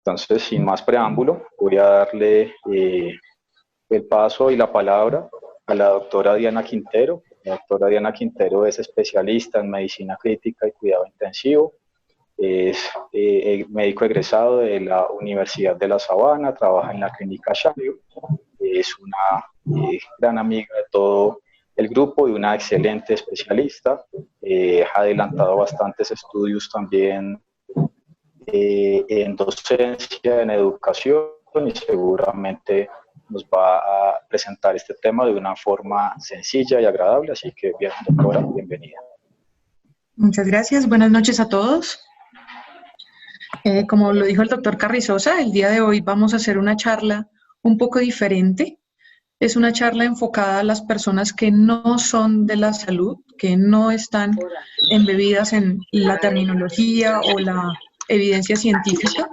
Entonces, sin más preámbulo, voy a darle el paso y la palabra a la doctora Diana Quintero. La doctora Diana Quintero es especialista en medicina crítica y cuidado intensivo. Es médico egresado de la Universidad de La Sabana, trabaja en la clínica Chayo. Es una gran amiga de todo el grupo y una excelente especialista. Ha adelantado bastantes estudios también en docencia, en educación, y seguramente nos va a presentar este tema de una forma sencilla y agradable. Así que, bien, doctora, bienvenida. Muchas gracias. Buenas noches a todos. Como lo dijo el doctor Carrizosa, el día de hoy vamos a hacer una charla un poco diferente. Es una charla enfocada a las personas que no son de la salud, que no están embebidas en la terminología o la evidencia científica.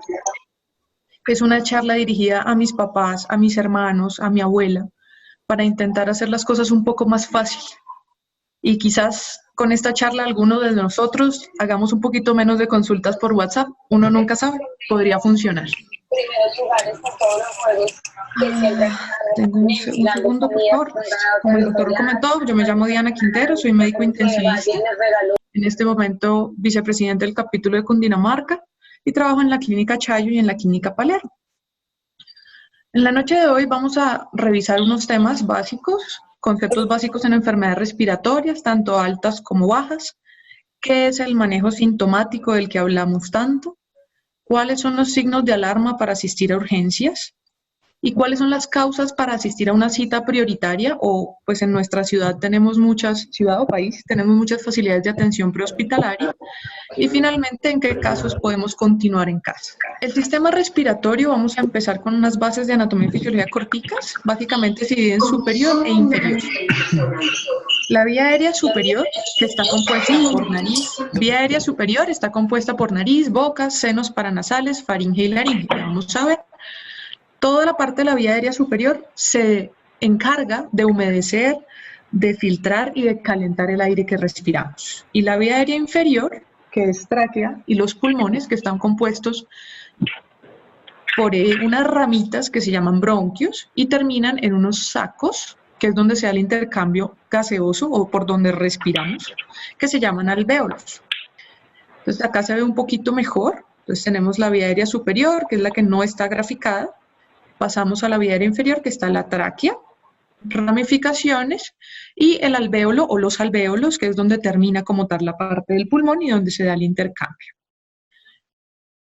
Es una charla dirigida a mis papás, a mis hermanos, a mi abuela, para intentar hacer las cosas un poco más fácil. Y quizás con esta charla algunos de nosotros hagamos un poquito menos de consultas por WhatsApp. Uno nunca sabe, podría funcionar. Tengo un segundo, por favor. Como el doctor comentó, yo me llamo Diana Quintero, soy médico intensivista. En este momento, vicepresidente del capítulo de Cundinamarca y trabajo en la clínica Chayo y en la clínica Palermo. En la noche de hoy vamos a revisar unos temas básicos, conceptos básicos en enfermedades respiratorias, tanto altas como bajas. ¿Qué es el manejo sintomático del que hablamos tanto? ¿Cuáles son los signos de alarma para asistir a urgencias? ¿Y cuáles son las causas para asistir a una cita prioritaria? O, pues en nuestra ciudad tenemos muchas, ciudad o país, tenemos muchas facilidades de atención prehospitalaria. Y finalmente, ¿en qué casos podemos continuar en casa? El sistema respiratorio, vamos a empezar con unas bases de anatomía y fisiología corticas. Básicamente se divide en superior e inferior. La vía aérea superior, que está compuesta por nariz, vía aérea superior está compuesta por nariz, boca, senos paranasales, faringe y laringe. Vamos a ver. Toda la parte de la vía aérea superior se encarga de humedecer, de filtrar y de calentar el aire que respiramos. Y la vía aérea inferior, que es tráquea, y los pulmones, que están compuestos por unas ramitas que se llaman bronquios y terminan en unos sacos, que es donde se da el intercambio gaseoso o por donde respiramos, que se llaman alvéolos. Entonces acá se ve un poquito mejor. Entonces tenemos la vía aérea superior, que es la que no está graficada. Pasamos a la vía aérea inferior, que está la tráquea, ramificaciones, y el alvéolo o los alvéolos, que es donde termina como tal la parte del pulmón y donde se da el intercambio.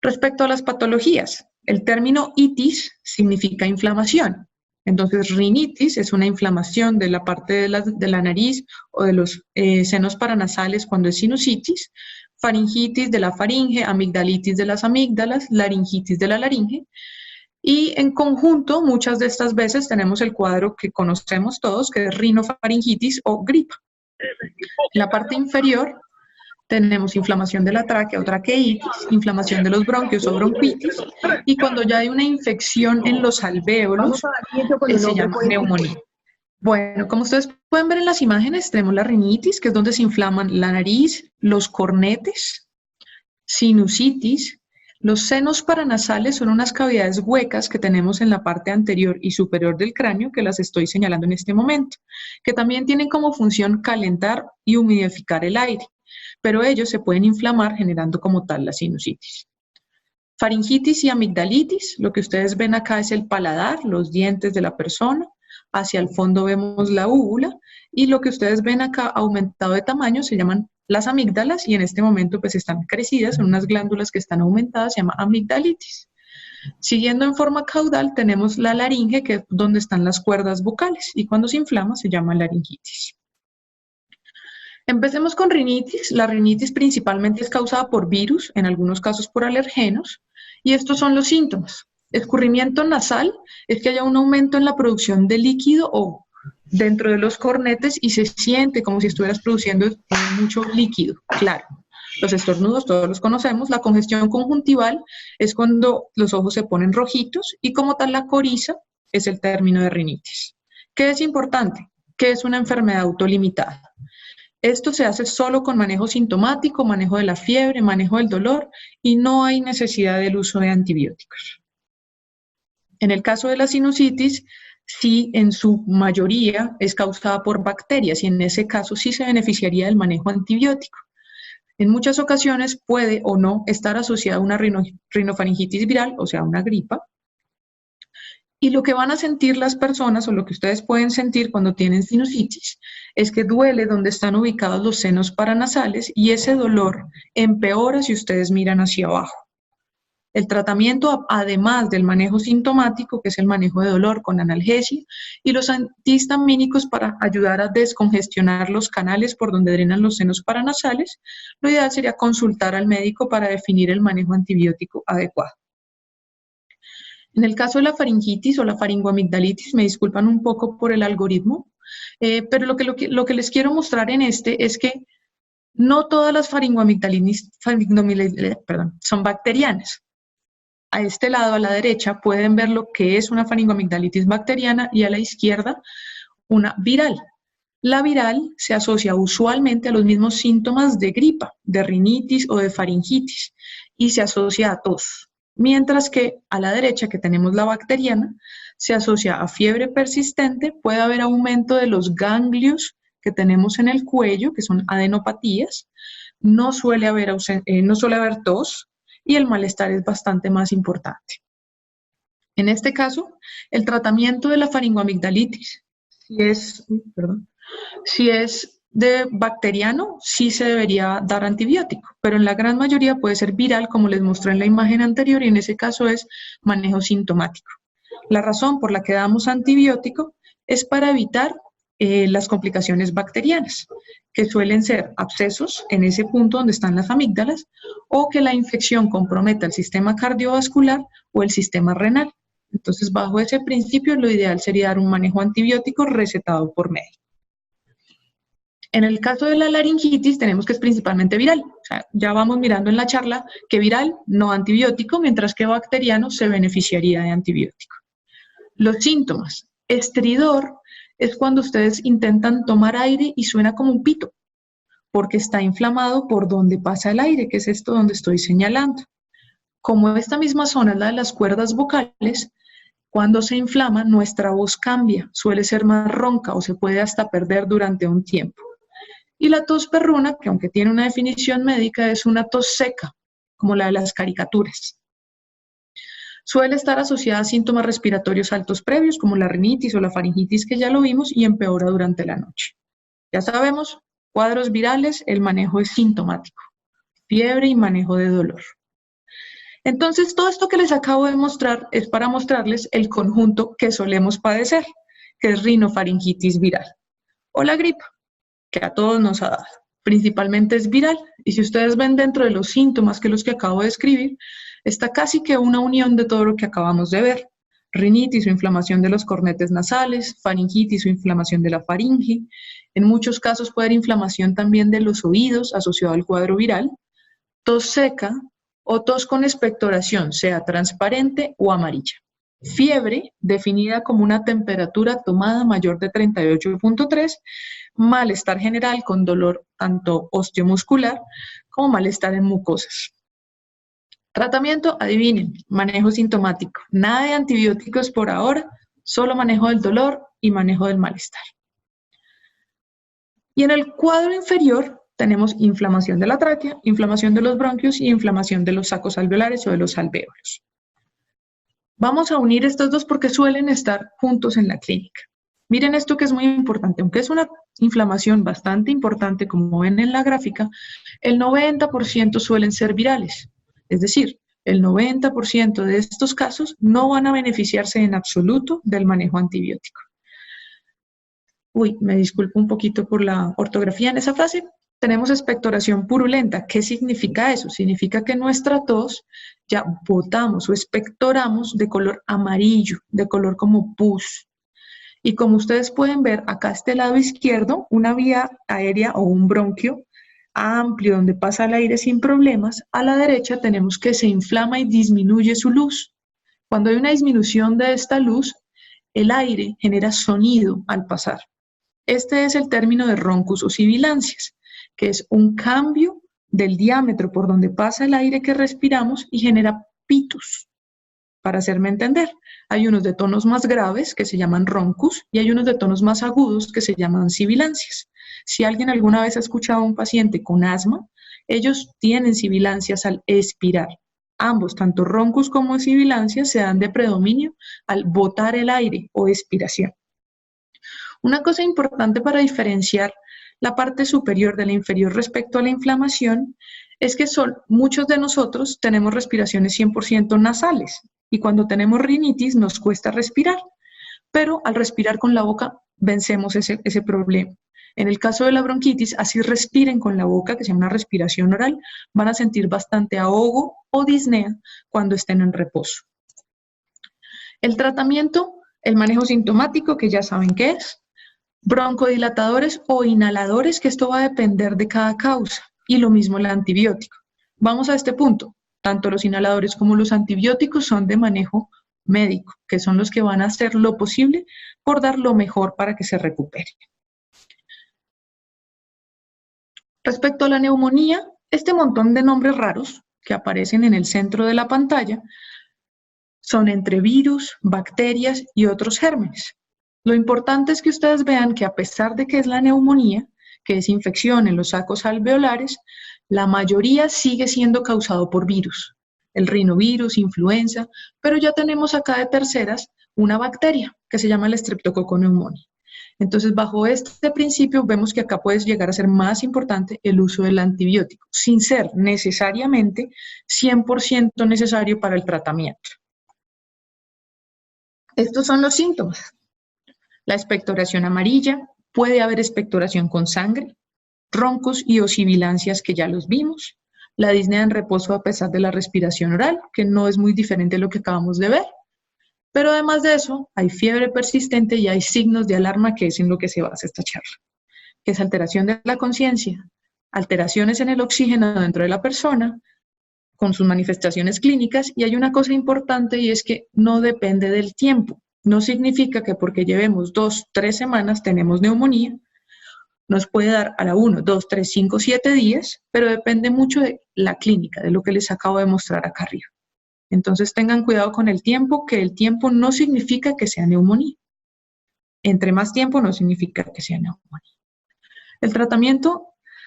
Respecto a las patologías, el término itis significa inflamación. Entonces, rinitis es una inflamación de la parte de la nariz o de los senos paranasales cuando es sinusitis, faringitis de la faringe, amigdalitis de las amígdalas, laringitis de la laringe. Y en conjunto, muchas de estas veces tenemos el cuadro que conocemos todos, que es rinofaringitis o gripa. En la parte inferior tenemos inflamación de la tráquea o traqueitis, inflamación de los bronquios o bronquitis, y cuando ya hay una infección en los alvéolos, se llama neumonía. Bueno, como ustedes pueden ver en las imágenes, tenemos la rinitis, que es donde se inflaman la nariz, los cornetes, sinusitis. Los senos paranasales son unas cavidades huecas que tenemos en la parte anterior y superior del cráneo, que las estoy señalando en este momento, que también tienen como función calentar y humidificar el aire, pero ellos se pueden inflamar generando como tal la sinusitis. Faringitis y amigdalitis, lo que ustedes ven acá es el paladar, los dientes de la persona, hacia el fondo vemos la úvula, y lo que ustedes ven acá aumentado de tamaño se llaman las amígdalas, y en este momento pues están crecidas, son unas glándulas que están aumentadas, se llama amigdalitis. Siguiendo en forma caudal tenemos la laringe, que es donde están las cuerdas vocales, y cuando se inflama se llama laringitis. Empecemos con rinitis. La rinitis principalmente es causada por virus, en algunos casos por alergenos, y estos son los síntomas. Escurrimiento nasal es que haya un aumento en la producción de líquido o dentro de los cornetes y se siente como si estuvieras produciendo mucho líquido, claro. Los estornudos todos los conocemos. La congestión conjuntival es cuando los ojos se ponen rojitos y como tal la coriza es el término de rinitis. ¿Qué es importante? Que es una enfermedad autolimitada. Esto se hace solo con manejo sintomático, manejo de la fiebre, manejo del dolor y no hay necesidad del uso de antibióticos. En el caso de la sinusitis, sí, en su mayoría es causada por bacterias y en ese caso sí se beneficiaría del manejo antibiótico. En muchas ocasiones puede o no estar asociada a una rinofaringitis viral, o sea, una gripa. Y lo que van a sentir las personas, o lo que ustedes pueden sentir cuando tienen sinusitis, es que duele donde están ubicados los senos paranasales y ese dolor empeora si ustedes miran hacia abajo. El tratamiento, además del manejo sintomático, que es el manejo de dolor con analgesia, y los antihistamínicos para ayudar a descongestionar los canales por donde drenan los senos paranasales, lo ideal sería consultar al médico para definir el manejo antibiótico adecuado. En el caso de la faringitis o la faringoamigdalitis, me disculpan un poco por el algoritmo, pero lo que les quiero mostrar en este es que no todas las faringoamigdalitis son bacterianas. A este lado, a la derecha, pueden ver lo que es una faringoamigdalitis bacteriana y a la izquierda una viral. La viral se asocia usualmente a los mismos síntomas de gripa, de rinitis o de faringitis y se asocia a tos. Mientras que a la derecha, que tenemos la bacteriana, se asocia a fiebre persistente, puede haber aumento de los ganglios que tenemos en el cuello, que son adenopatías, no suele haber tos, y el malestar es bastante más importante. En este caso, el tratamiento de la faringoamigdalitis, si es de bacteriano, sí se debería dar antibiótico, pero en la gran mayoría puede ser viral, como les mostré en la imagen anterior, y en ese caso es manejo sintomático. La razón por la que damos antibiótico es para evitar las complicaciones bacterianas, que suelen ser abscesos en ese punto donde están las amígdalas, o que la infección comprometa el sistema cardiovascular o el sistema renal. Entonces, bajo ese principio, lo ideal sería dar un manejo antibiótico recetado por médico. En el caso de la laringitis, tenemos que es principalmente viral. O sea, ya vamos mirando en la charla que viral, no antibiótico, mientras que bacteriano se beneficiaría de antibiótico. Los síntomas. Estridor es cuando ustedes intentan tomar aire y suena como un pito, porque está inflamado por donde pasa el aire, que es esto donde estoy señalando. Como esta misma zona es la de las cuerdas vocales, cuando se inflama, nuestra voz cambia, suele ser más ronca o se puede hasta perder durante un tiempo. Y la tos perruna, que aunque tiene una definición médica, es una tos seca, como la de las caricaturas. Suele estar asociada a síntomas respiratorios altos previos, como la rinitis o la faringitis, que ya lo vimos, y empeora durante la noche. Ya sabemos, cuadros virales, el manejo es sintomático, fiebre y manejo de dolor. Entonces, todo esto que les acabo de mostrar es para mostrarles el conjunto que solemos padecer, que es rinofaringitis viral, o la gripa, que a todos nos ha dado. Principalmente es viral, y si ustedes ven dentro de los síntomas que los que acabo de escribir, está casi que una unión de todo lo que acabamos de ver. Rinitis o inflamación de los cornetes nasales, faringitis o inflamación de la faringe. En muchos casos puede haber inflamación también de los oídos asociado al cuadro viral, tos seca o tos con expectoración, sea transparente o amarilla. Fiebre, definida como una temperatura tomada mayor de 38.3, malestar general con dolor tanto osteomuscular como malestar en mucosas. Tratamiento, adivinen, manejo sintomático. Nada de antibióticos por ahora, solo manejo del dolor y manejo del malestar. Y en el cuadro inferior tenemos inflamación de la tráquea, inflamación de los bronquios y inflamación de los sacos alveolares o de los alvéolos. Vamos a unir estos dos porque suelen estar juntos en la clínica. Miren esto que es muy importante, aunque es una inflamación bastante importante, como ven en la gráfica, el 90% suelen ser virales. Es decir, el 90% de estos casos no van a beneficiarse en absoluto del manejo antibiótico. Uy, me disculpo un poquito por la ortografía en esa frase. Tenemos expectoración purulenta. ¿Qué significa eso? Significa que nuestra tos ya botamos o expectoramos de color amarillo, de color como pus. Y como ustedes pueden ver, acá a este lado izquierdo, una vía aérea o un bronquio amplio donde pasa el aire sin problemas. A la derecha tenemos que se inflama y disminuye su luz. Cuando hay una disminución de esta luz, el aire genera sonido al pasar. Este es el término de roncus o sibilancias, que es un cambio del diámetro por donde pasa el aire que respiramos y genera pitus. Para hacerme entender, hay unos de tonos más graves que se llaman roncus y hay unos de tonos más agudos que se llaman sibilancias. Si alguien alguna vez ha escuchado a un paciente con asma, ellos tienen sibilancias al expirar. Ambos, tanto roncus como sibilancias, se dan de predominio al botar el aire o expiración. Una cosa importante para diferenciar la parte superior de la inferior respecto a la inflamación es que muchos de nosotros tenemos respiraciones 100% nasales y cuando tenemos rinitis nos cuesta respirar, pero al respirar con la boca vencemos ese problema. En el caso de la bronquitis, así respiren con la boca, que se llama una respiración oral, van a sentir bastante ahogo o disnea cuando estén en reposo. El tratamiento, el manejo sintomático, que ya saben qué es, broncodilatadores o inhaladores, que esto va a depender de cada causa, y lo mismo el antibiótico. Vamos a este punto, tanto los inhaladores como los antibióticos son de manejo médico, que son los que van a hacer lo posible por dar lo mejor para que se recupere. Respecto a la neumonía, este montón de nombres raros que aparecen en el centro de la pantalla son entre virus, bacterias y otros gérmenes. Lo importante es que ustedes vean que a pesar de que es la neumonía, que es infección en los sacos alveolares, la mayoría sigue siendo causado por virus. El rinovirus, influenza, pero ya tenemos acá de terceras una bacteria que se llama el Streptococcus pneumoniae. Entonces, bajo este principio, vemos que acá puede llegar a ser más importante el uso del antibiótico, sin ser necesariamente 100% necesario para el tratamiento. Estos son los síntomas. La expectoración amarilla, puede haber expectoración con sangre, roncos y o sibilancias que ya los vimos, la disnea en reposo a pesar de la respiración oral, que no es muy diferente a lo que acabamos de ver. Pero además de eso, hay fiebre persistente y hay signos de alarma, que es en lo que se basa esta charla, que es alteración de la conciencia, alteraciones en el oxígeno dentro de la persona, con sus manifestaciones clínicas, y hay una cosa importante y es que no depende del tiempo. No significa que porque llevemos 2, 3 semanas tenemos neumonía, nos puede dar a la 1, 2, 3, 5, 7 días, pero depende mucho de la clínica, de lo que les acabo de mostrar acá arriba. Entonces tengan cuidado con el tiempo, que el tiempo no significa que sea neumonía. Entre más tiempo no significa que sea neumonía. El tratamiento,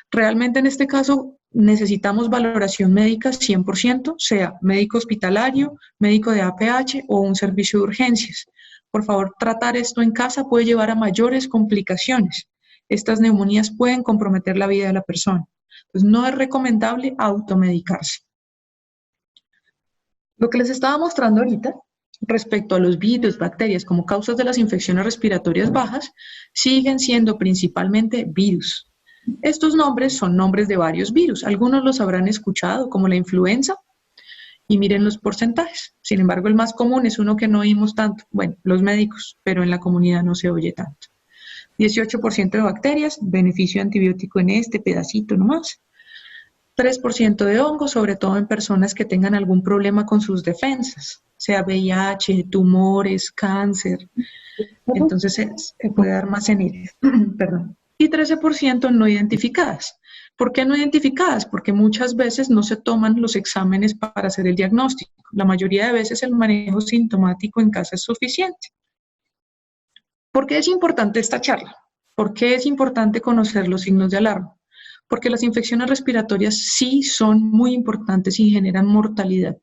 realmente en este caso, necesitamos valoración médica 100%, sea médico hospitalario, médico de APH o un servicio de urgencias. Por favor, tratar esto en casa puede llevar a mayores complicaciones. Estas neumonías pueden comprometer la vida de la persona. Entonces, no es recomendable automedicarse. Lo que les estaba mostrando ahorita, respecto a los virus, bacterias como causas de las infecciones respiratorias bajas, siguen siendo principalmente virus. Estos nombres son nombres de varios virus. Algunos los habrán escuchado, como la influenza, y miren los porcentajes. Sin embargo, el más común es uno que no oímos tanto. Bueno, los médicos, pero en la comunidad no se oye tanto. 18% de bacterias, beneficio antibiótico en este pedacito nomás. 3% de hongos, sobre todo en personas que tengan algún problema con sus defensas, sea VIH, tumores, cáncer. Entonces se puede dar más en ellas. Perdón. Y 13% no identificadas. ¿Por qué no identificadas? Porque muchas veces no se toman los exámenes para hacer el diagnóstico. La mayoría de veces el manejo sintomático en casa es suficiente. ¿Por qué es importante esta charla? ¿Por qué es importante conocer los signos de alarma? Porque las infecciones respiratorias sí son muy importantes y generan mortalidad.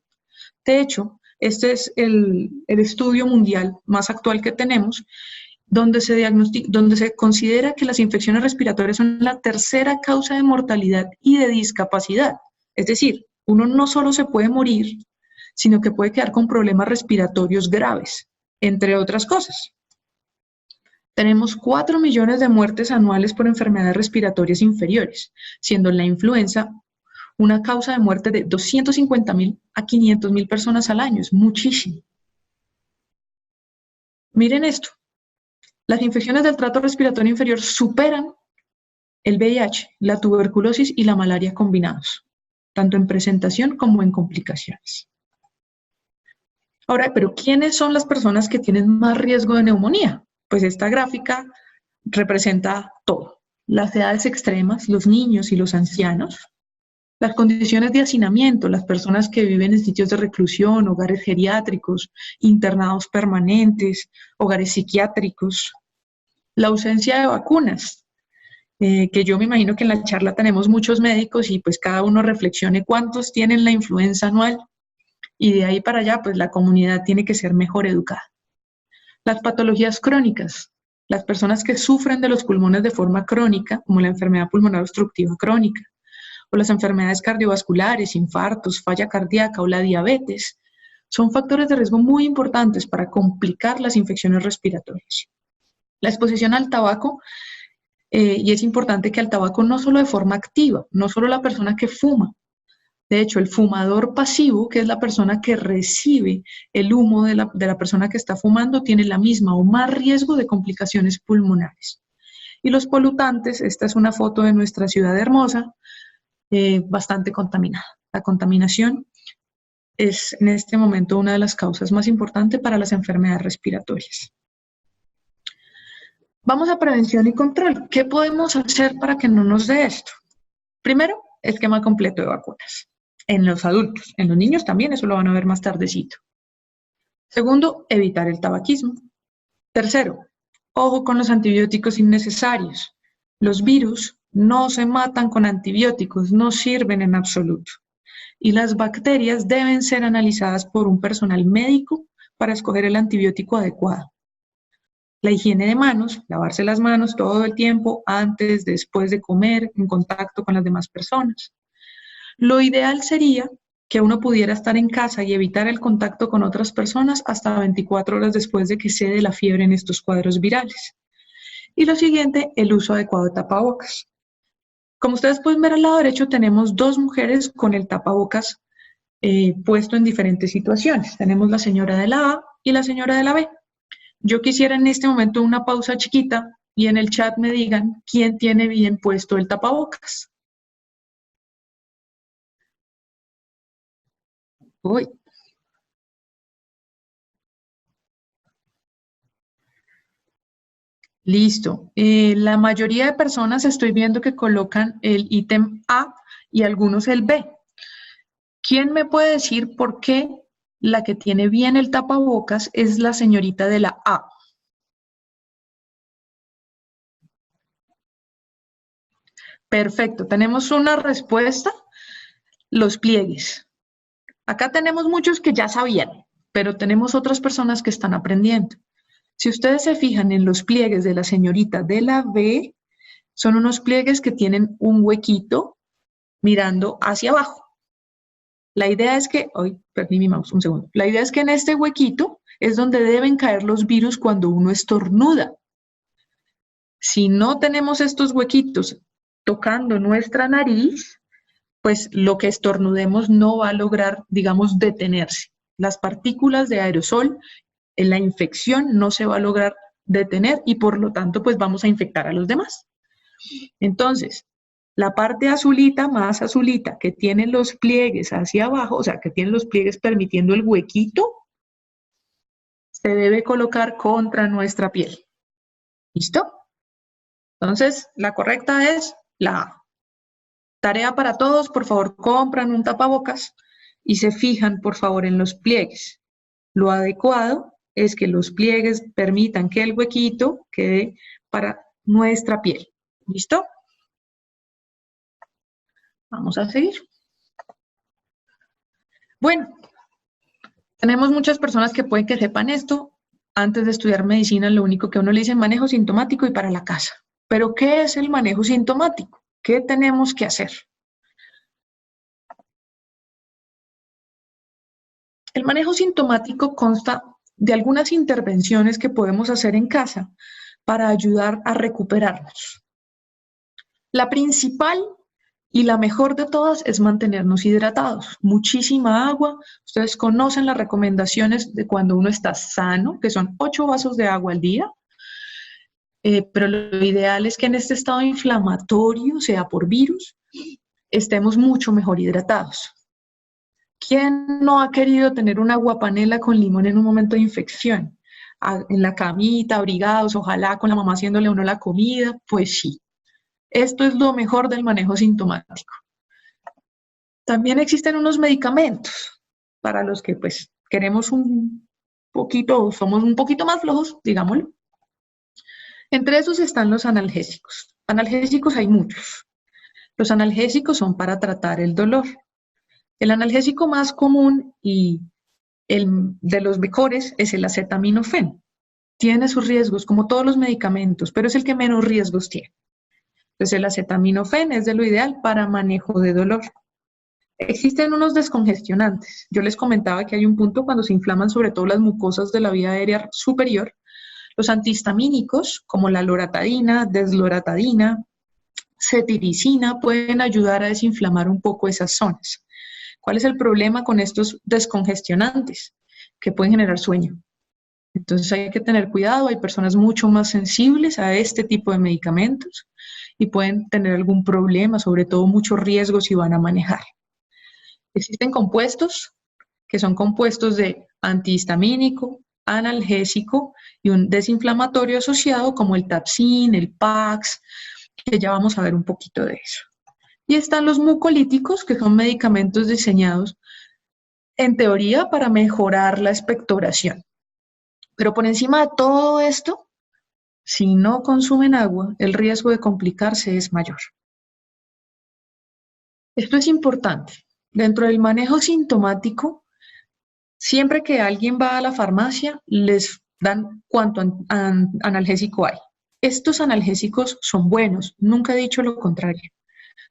De hecho, este es el estudio mundial más actual que tenemos, donde se considera que las infecciones respiratorias son la tercera causa de mortalidad y de discapacidad. Es decir, uno no solo se puede morir, sino que puede quedar con problemas respiratorios graves, entre otras cosas. Tenemos 4 millones de muertes anuales por enfermedades respiratorias inferiores, siendo la influenza una causa de muerte de 250.000 a 500.000 personas al año. Es muchísimo. Miren esto. Las infecciones del tracto respiratorio inferior superan el VIH, la tuberculosis y la malaria combinados, tanto en presentación como en complicaciones. Ahora, ¿pero quiénes son las personas que tienen más riesgo de neumonía? Pues esta gráfica representa todo. Las edades extremas, los niños y los ancianos, las condiciones de hacinamiento, las personas que viven en sitios de reclusión, hogares geriátricos, internados permanentes, hogares psiquiátricos, la ausencia de vacunas, que yo me imagino que en la charla tenemos muchos médicos y pues cada uno reflexione cuántos tienen la influenza anual y de ahí para allá pues la comunidad tiene que ser mejor educada. Las patologías crónicas, las personas que sufren de los pulmones de forma crónica, como la enfermedad pulmonar obstructiva crónica, o las enfermedades cardiovasculares, infartos, falla cardíaca o la diabetes, son factores de riesgo muy importantes para complicar las infecciones respiratorias. La exposición al tabaco, y es importante que al tabaco no solo de forma activa, no solo la persona que fuma, de hecho el fumador pasivo, que es la persona que recibe el humo de la persona que está fumando, tiene la misma o más riesgo de complicaciones pulmonares. Y los polutantes, esta es una foto de nuestra ciudad hermosa, bastante contaminada. La contaminación es en este momento una de las causas más importantes para las enfermedades respiratorias. Vamos a prevención y control. ¿Qué podemos hacer para que no nos dé esto? Primero, esquema completo de vacunas. En los adultos, en los niños también, eso lo van a ver más tardecito. Segundo, evitar el tabaquismo. Tercero, ojo con los antibióticos innecesarios. Los virus no se matan con antibióticos, no sirven en absoluto. Y las bacterias deben ser analizadas por un personal médico para escoger el antibiótico adecuado. La higiene de manos, lavarse las manos todo el tiempo, antes, después de comer, en contacto con las demás personas. Lo ideal sería que uno pudiera estar en casa y evitar el contacto con otras personas hasta 24 horas después de que cede la fiebre en estos cuadros virales. Y lo siguiente, el uso adecuado de tapabocas. Como ustedes pueden ver al lado derecho, tenemos dos mujeres con el tapabocas puesto en diferentes situaciones. Tenemos la señora de la A y la señora de la B. Yo quisiera en este momento una pausa chiquita y en el chat me digan quién tiene bien puesto el tapabocas. Uy. Listo. La mayoría de personas estoy viendo que colocan el ítem A y algunos el B. ¿Quién me puede decir por qué la que tiene bien el tapabocas es la señorita de la A? Perfecto, tenemos una respuesta, los pliegues. Acá tenemos muchos que ya sabían, pero tenemos otras personas que están aprendiendo. Si ustedes se fijan en los pliegues de la señorita de la B, son unos pliegues que tienen un huequito mirando hacia abajo. La idea es que, perdí mi mouse, un segundo. La idea es que en este huequito es donde deben caer los virus cuando uno estornuda. Si no tenemos estos huequitos tocando nuestra nariz, pues lo que estornudemos no va a lograr, digamos, detenerse. Las partículas de aerosol, en la infección no se va a lograr detener y por lo tanto, pues vamos a infectar a los demás. Entonces, la parte azulita, más azulita, que tiene los pliegues hacia abajo, o sea, que tiene los pliegues permitiendo el huequito, se debe colocar contra nuestra piel. ¿Listo? Entonces, la correcta es la A. Tarea para todos, por favor, compran un tapabocas y se fijan, por favor, en los pliegues. Lo adecuado es que los pliegues permitan que el huequito quede para nuestra piel. ¿Listo? Vamos a seguir. Bueno, tenemos muchas personas que pueden que sepan esto. Antes de estudiar medicina, lo único que uno le dice es manejo sintomático y para la casa. Pero, ¿qué es el manejo sintomático? ¿Qué tenemos que hacer? El manejo sintomático consta de algunas intervenciones que podemos hacer en casa para ayudar a recuperarnos. La principal y la mejor de todas es mantenernos hidratados. Muchísima agua. Ustedes conocen las recomendaciones de cuando uno está sano, que son 8 vasos de agua al día. Pero lo ideal es que en este estado inflamatorio, sea por virus, estemos mucho mejor hidratados. ¿Quién no ha querido tener una aguapanela con limón en un momento de infección? en la camita, abrigados, ojalá con la mamá haciéndole a uno la comida, pues sí. Esto es lo mejor del manejo sintomático. También existen unos medicamentos para los que pues queremos un poquito, somos un poquito más flojos, digámoslo. Entre esos están los analgésicos. Analgésicos hay muchos. Los analgésicos son para tratar el dolor. El analgésico más común y el de los mejores es el acetaminofén. Tiene sus riesgos, como todos los medicamentos, pero es el que menos riesgos tiene. Entonces, el acetaminofén es de lo ideal para manejo de dolor. Existen unos descongestionantes. Yo les comentaba que hay un punto cuando se inflaman sobre todo las mucosas de la vía aérea superior. Los antihistamínicos, como la loratadina, desloratadina, cetiricina, pueden ayudar a desinflamar un poco esas zonas. ¿Cuál es el problema con estos descongestionantes? Que pueden generar sueño. Entonces hay que tener cuidado, hay personas mucho más sensibles a este tipo de medicamentos y pueden tener algún problema, sobre todo muchos riesgos si van a manejar. Existen compuestos que son compuestos de antihistamínico, analgésico y un desinflamatorio asociado como el Tapsin, el Pax, que ya vamos a ver un poquito de eso. Y están los mucolíticos, que son medicamentos diseñados en teoría para mejorar la expectoración. Pero por encima de todo esto, si no consumen agua, el riesgo de complicarse es mayor. Esto es importante. Dentro del manejo sintomático, siempre que alguien va a la farmacia, les dan cuánto analgésico hay. Estos analgésicos son buenos, nunca he dicho lo contrario.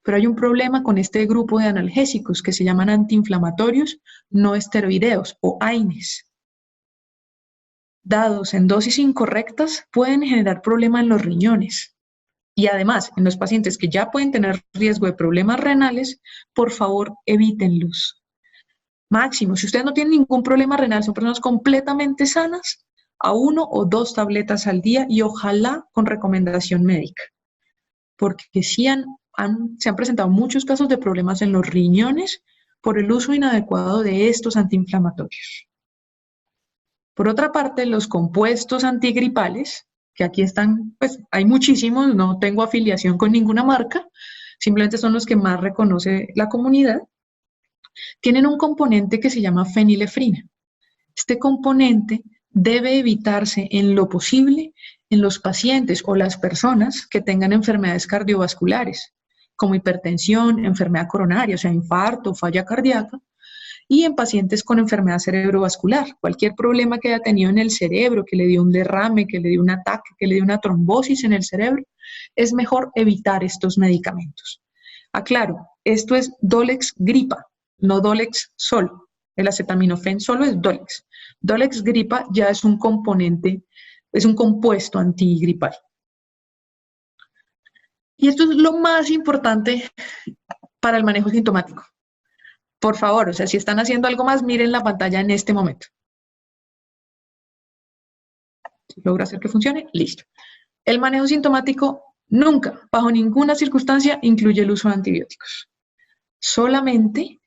Pero hay un problema con este grupo de analgésicos que se llaman antiinflamatorios no esteroideos o AINES. Dados en dosis incorrectas pueden generar problemas en los riñones. Y además, en los pacientes que ya pueden tener riesgo de problemas renales, por favor, evítenlos. Máximo, si ustedes no tienen ningún problema renal, son personas completamente sanas, a 1 o 2 tabletas al día y ojalá con recomendación médica. Porque sí se han presentado muchos casos de problemas en los riñones por el uso inadecuado de estos antiinflamatorios. Por otra parte, los compuestos antigripales, que aquí están, pues hay muchísimos, no tengo afiliación con ninguna marca, simplemente son los que más reconoce la comunidad, tienen un componente que se llama fenilefrina. Este componente debe evitarse en lo posible en los pacientes o las personas que tengan enfermedades cardiovasculares, como hipertensión, enfermedad coronaria, o sea, infarto, falla cardíaca, y en pacientes con enfermedad cerebrovascular, cualquier problema que haya tenido en el cerebro, que le dio un derrame, que le dio un ataque, que le dio una trombosis en el cerebro, es mejor evitar estos medicamentos. Aclaro, esto es Dolex gripa, no Dolex sol. El acetaminofén solo es Dolex. Dolex gripa ya es un componente, es un compuesto antigripal. Y esto es lo más importante para el manejo sintomático. Por favor, o sea, si están haciendo algo más, miren la pantalla en este momento. Si logra hacer que funcione, listo. El manejo sintomático nunca, bajo ninguna circunstancia, incluye el uso de antibióticos. Solamente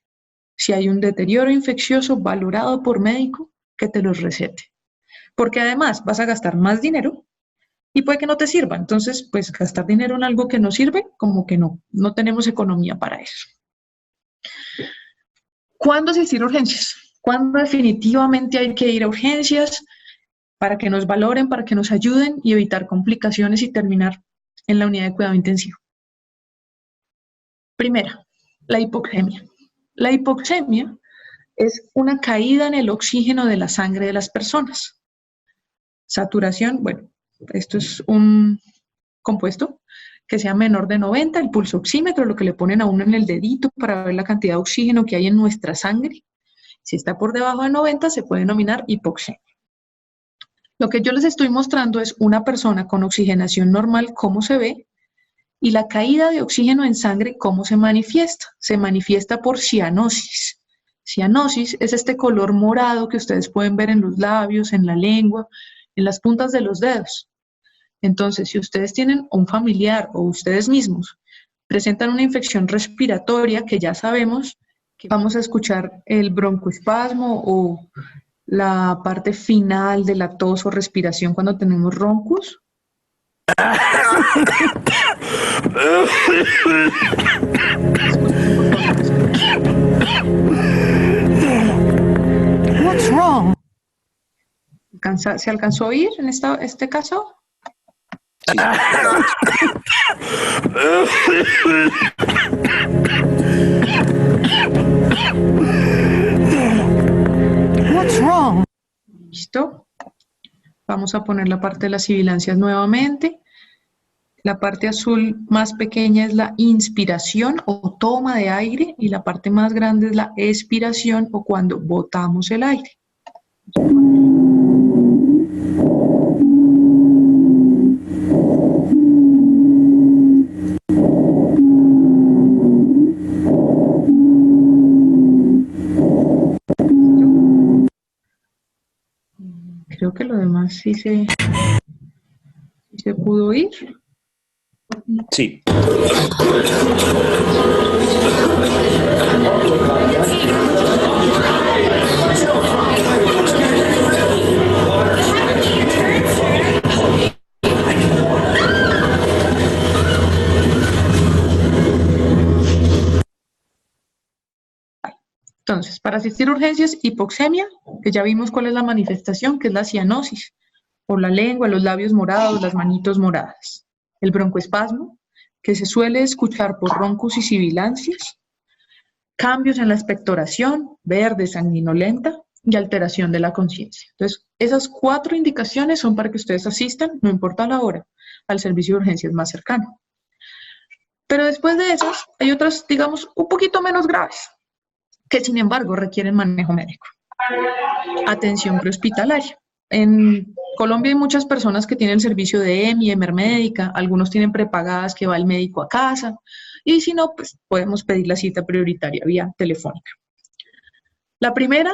si hay un deterioro infeccioso valorado por médico que te los recete. Porque además vas a gastar más dinero y puede que no te sirva. Entonces, pues gastar dinero en algo que no sirve, como que no tenemos economía para eso. ¿Cuándo asistir a urgencias? ¿Cuándo definitivamente hay que ir a urgencias para que nos valoren, para que nos ayuden y evitar complicaciones y terminar en la unidad de cuidado intensivo? Primera, la hipoxemia. La hipoxemia es una caída en el oxígeno de la sangre de las personas. Saturación, bueno, esto es un compuesto que sea menor de 90, el pulso oxímetro, lo que le ponen a uno en el dedito para ver la cantidad de oxígeno que hay en nuestra sangre. Si está por debajo de 90, se puede denominar hipoxemia. Lo que yo les estoy mostrando es una persona con oxigenación normal, cómo se ve, y la caída de oxígeno en sangre, cómo se manifiesta. Se manifiesta por cianosis. Cianosis es este color morado que ustedes pueden ver en los labios, en la lengua, en las puntas de los dedos. Entonces, si ustedes tienen un familiar o ustedes mismos presentan una infección respiratoria, que ya sabemos que vamos a escuchar el broncoespasmo o la parte final de la tos o respiración cuando tenemos roncus. What's wrong? ¿Se alcanzó a oír en este caso? Sí. What's wrong? Listo. Vamos a poner la parte de las sibilancias nuevamente. La parte azul más pequeña es la inspiración o toma de aire y la parte más grande es la expiración o cuando botamos el aire. Creo que lo demás sí se pudo oír. Sí. Entonces, para asistir a urgencias, hipoxemia, que ya vimos cuál es la manifestación, que es la cianosis, por la lengua, los labios morados, las manitos moradas. El broncoespasmo, que se suele escuchar por roncos y sibilancias. Cambios en la expectoración, verde, sanguinolenta, y alteración de la conciencia. Entonces, esas 4 indicaciones son para que ustedes asistan, no importa la hora, al servicio de urgencias más cercano. Pero después de esas, hay otras, digamos, un poquito menos graves, que sin embargo requieren manejo médico. Atención prehospitalaria. En Colombia hay muchas personas que tienen el servicio de EMI, Emermédica, algunos tienen prepagadas que va el médico a casa, y si no, pues podemos pedir la cita prioritaria vía telefónica. La primera,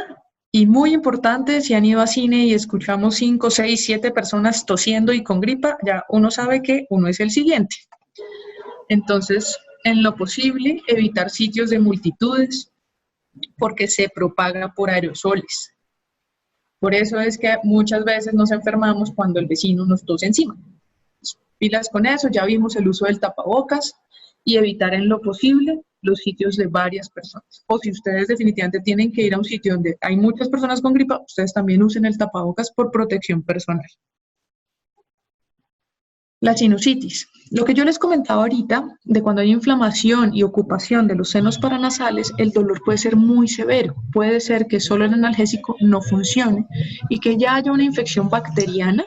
y muy importante, si han ido a cine y escuchamos 5, 6, 7 personas tosiendo y con gripa, ya uno sabe que uno es el siguiente. Entonces, en lo posible, evitar sitios de multitudes, porque se propaga por aerosoles. Por eso es que muchas veces nos enfermamos cuando el vecino nos tose encima. Pilas con eso, ya vimos el uso del tapabocas y evitar en lo posible los sitios de varias personas. O si ustedes definitivamente tienen que ir a un sitio donde hay muchas personas con gripa, ustedes también usen el tapabocas por protección personal. La sinusitis. Lo que yo les comentaba ahorita, de cuando hay inflamación y ocupación de los senos paranasales, el dolor puede ser muy severo. Puede ser que solo el analgésico no funcione y que ya haya una infección bacteriana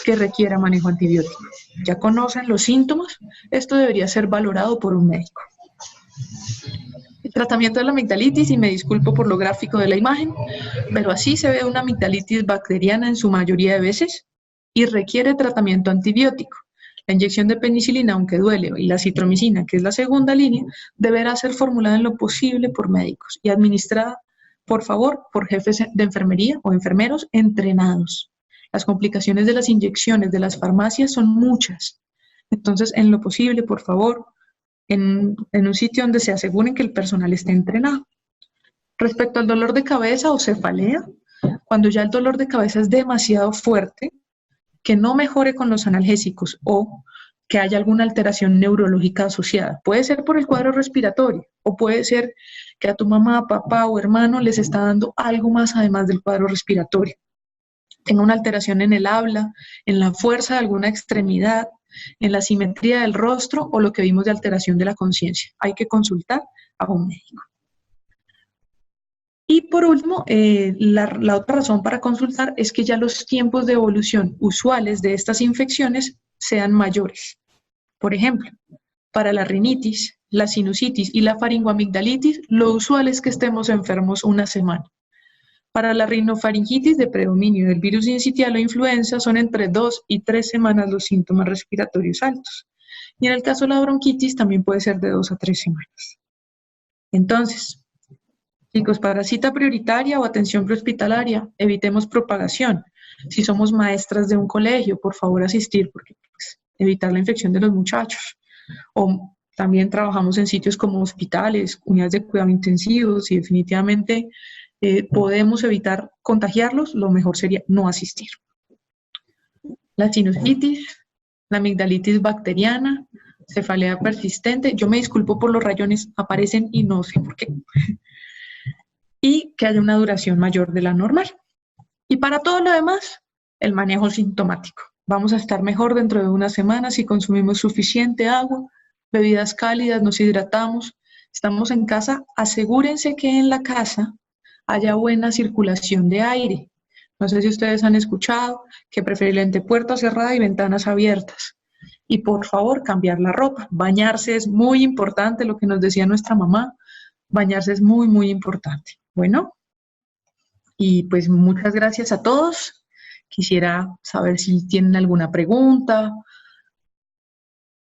que requiera manejo antibiótico. ¿Ya conocen los síntomas? Esto debería ser valorado por un médico. El tratamiento de la amigdalitis, y me disculpo por lo gráfico de la imagen, pero así se ve una amigdalitis bacteriana en su mayoría de veces y requiere tratamiento antibiótico. La inyección de penicilina, aunque duele, y la citromicina, que es la segunda línea, deberá ser formulada en lo posible por médicos y administrada, por favor, por jefes de enfermería o enfermeros entrenados. Las complicaciones de las inyecciones de las farmacias son muchas. Entonces, en lo posible, por favor, en un sitio donde se aseguren que el personal esté entrenado. Respecto al dolor de cabeza o cefalea, cuando ya el dolor de cabeza es demasiado fuerte, que no mejore con los analgésicos o que haya alguna alteración neurológica asociada. Puede ser por el cuadro respiratorio o puede ser que a tu mamá, papá o hermano les está dando algo más además del cuadro respiratorio. Tenga una alteración en el habla, en la fuerza de alguna extremidad, en la simetría del rostro o lo que vimos de alteración de la conciencia. Hay que consultar a un médico. Y por último, la otra razón para consultar es que ya los tiempos de evolución usuales de estas infecciones sean mayores. Por ejemplo, para la rinitis, la sinusitis y la faringoamigdalitis, lo usual es que estemos enfermos una semana. Para la rinofaringitis de predominio del virus sincitial o influenza son entre 2 y 3 semanas los síntomas respiratorios altos. Y en el caso de la bronquitis también puede ser de 2 a 3 semanas. Entonces, chicos, para cita prioritaria o atención prehospitalaria, evitemos propagación. Si somos maestras de un colegio, por favor asistir, porque pues, evitar la infección de los muchachos. O también trabajamos en sitios como hospitales, unidades de cuidado intensivos y definitivamente podemos evitar contagiarlos, lo mejor sería no asistir. La sinusitis, la amigdalitis bacteriana, cefalea persistente, yo me disculpo por los rayones, aparecen y no sé por qué. Y que haya una duración mayor de la normal. Y para todo lo demás, el manejo sintomático. Vamos a estar mejor dentro de unas semanas si consumimos suficiente agua, bebidas cálidas, nos hidratamos, estamos en casa, asegúrense que en la casa haya buena circulación de aire. No sé si ustedes han escuchado que preferiblemente puerta cerrada y ventanas abiertas. Y por favor, cambiar la ropa. Bañarse es muy importante, lo que nos decía nuestra mamá. Bañarse es muy, muy importante. Bueno, y pues muchas gracias a todos. Quisiera saber si tienen alguna pregunta.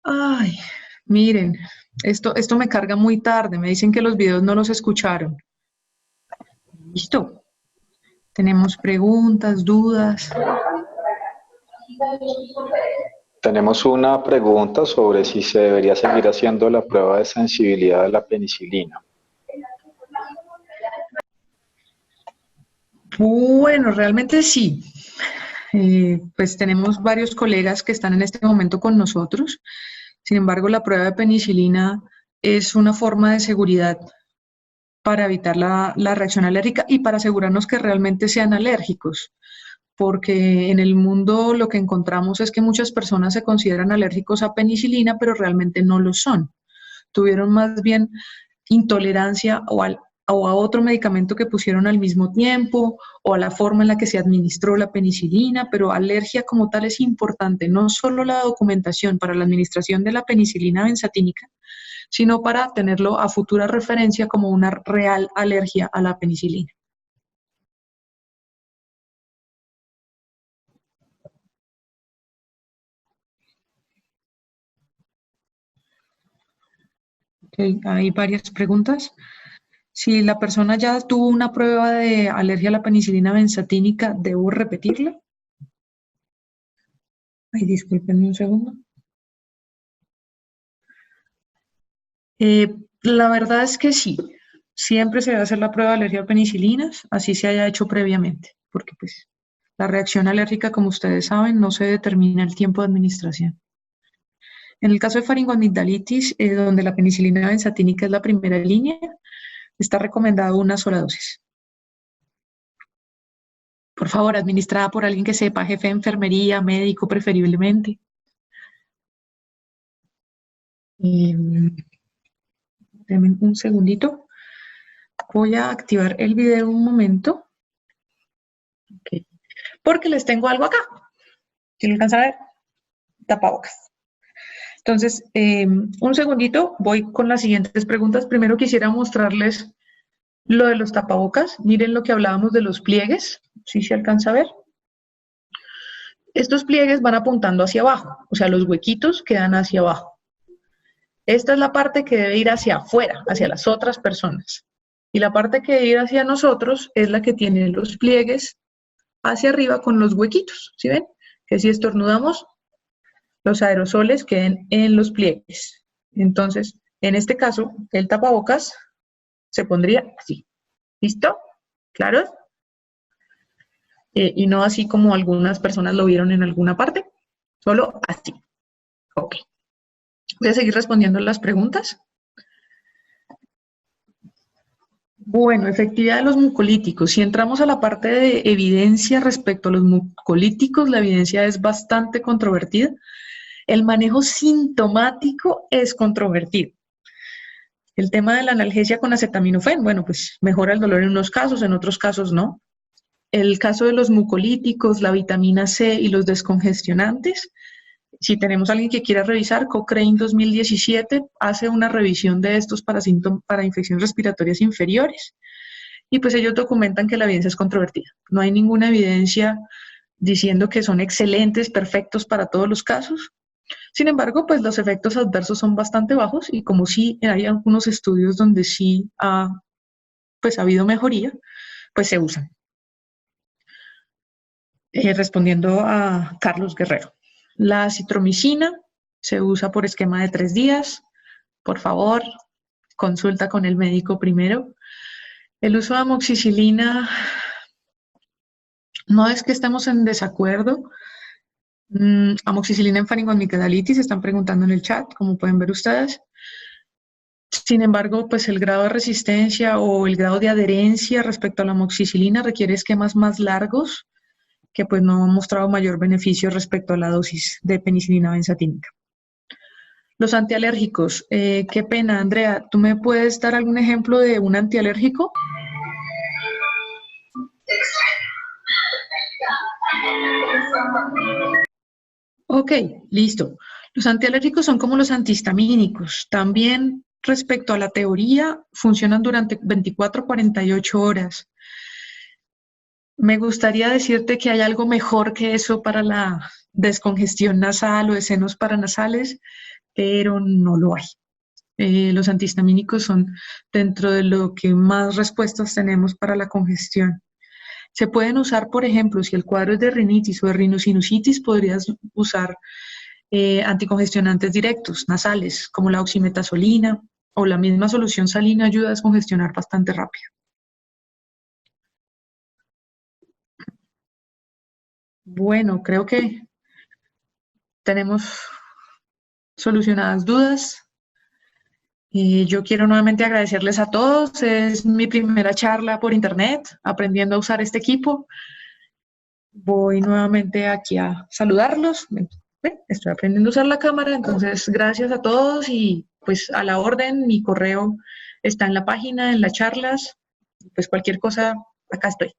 Ay, miren, esto me carga muy tarde. Me dicen que los videos no los escucharon. Listo. Tenemos preguntas, dudas. Tenemos una pregunta sobre si se debería seguir haciendo la prueba de sensibilidad a la penicilina. Bueno, realmente sí. Pues tenemos varios colegas que están en este momento con nosotros. Sin embargo, la prueba de penicilina es una forma de seguridad para evitar la reacción alérgica y para asegurarnos que realmente sean alérgicos. Porque en el mundo lo que encontramos es que muchas personas se consideran alérgicos a penicilina, pero realmente no lo son. Tuvieron más bien intolerancia o a otro medicamento que pusieron al mismo tiempo, o a la forma en la que se administró la penicilina, pero alergia como tal es importante, no solo la documentación para la administración de la penicilina benzatínica, sino para tenerlo a futura referencia como una real alergia a la penicilina. Okay, hay varias preguntas. Si la persona ya tuvo una prueba de alergia a la penicilina benzatínica, ¿debo repetirla? Ay, discúlpenme un segundo. La verdad es que sí. Siempre se debe hacer la prueba de alergia a penicilinas, así se haya hecho previamente, porque pues la reacción alérgica, como ustedes saben, no se determina el tiempo de administración. En el caso de faringoamigdalitis, donde la penicilina benzatínica es la primera línea, está recomendado una sola dosis. Por favor, administrada por alguien que sepa, jefe de enfermería, médico preferiblemente. Denme un segundito. Voy a activar el video un momento. Okay. Porque les tengo algo acá. ¿Sí lo alcanzan a ver? Tapabocas. Entonces, un segundito, voy con las siguientes preguntas. Primero quisiera mostrarles lo de los tapabocas. Miren lo que hablábamos de los pliegues. ¿Sí se alcanza a ver? Estos pliegues van apuntando hacia abajo, o sea, los huequitos quedan hacia abajo. Esta es la parte que debe ir hacia afuera, hacia las otras personas. Y la parte que debe ir hacia nosotros es la que tiene los pliegues hacia arriba con los huequitos. ¿Sí ven? Que si estornudamos, los aerosoles queden en los pliegues. Entonces, en este caso, el tapabocas se pondría así. ¿Listo? ¿Claro? Y no así como algunas personas lo vieron en alguna parte, solo así. Ok. Voy a seguir respondiendo las preguntas. Bueno, efectividad de los mucolíticos. Si entramos a la parte de evidencia respecto a los mucolíticos, la evidencia es bastante controvertida. El manejo sintomático es controvertido. El tema de la analgesia con acetaminofén, bueno, pues mejora el dolor en unos casos, en otros casos no. El caso de los mucolíticos, la vitamina C y los descongestionantes, si tenemos a alguien que quiera revisar, Cochrane 2017 hace una revisión de estos para infecciones respiratorias inferiores. Y pues ellos documentan que la evidencia es controvertida. No hay ninguna evidencia diciendo que son excelentes, perfectos para todos los casos. Sin embargo, pues los efectos adversos son bastante bajos y como sí hay algunos estudios donde sí ha habido mejoría, pues se usan. Respondiendo a Carlos Guerrero. La acitromicina se usa por esquema de 3 días. Por favor, consulta con el médico primero. El uso de amoxicilina, no es que estemos en desacuerdo. Amoxicilina en faringoamigdalitis, están preguntando en el chat, como pueden ver ustedes. Sin embargo, pues el grado de resistencia o el grado de adherencia respecto a la amoxicilina requiere esquemas más largos que pues no han mostrado mayor beneficio respecto a la dosis de penicilina benzatínica. Los antialérgicos, qué pena, Andrea, ¿tú me puedes dar algún ejemplo de un antialérgico? Ok, listo. Los antialérgicos son como los antihistamínicos. También respecto a la teoría, funcionan durante 24 a 48 horas. Me gustaría decirte que hay algo mejor que eso para la descongestión nasal o de senos paranasales, pero no lo hay. Los antihistamínicos son dentro de lo que más respuestas tenemos para la congestión. Se pueden usar, por ejemplo, si el cuadro es de rinitis o de rhinosinusitis, podrías usar anticongestionantes directos, nasales, como la oximetazolina o la misma solución salina ayuda a descongestionar bastante rápido. Bueno, creo que tenemos solucionadas dudas. Yo quiero nuevamente agradecerles a todos. Es mi primera charla por internet, aprendiendo a usar este equipo. Voy nuevamente aquí a saludarlos. Estoy aprendiendo a usar la cámara, entonces gracias a todos y pues a la orden, mi correo está en la página, en las charlas. Pues cualquier cosa, acá estoy.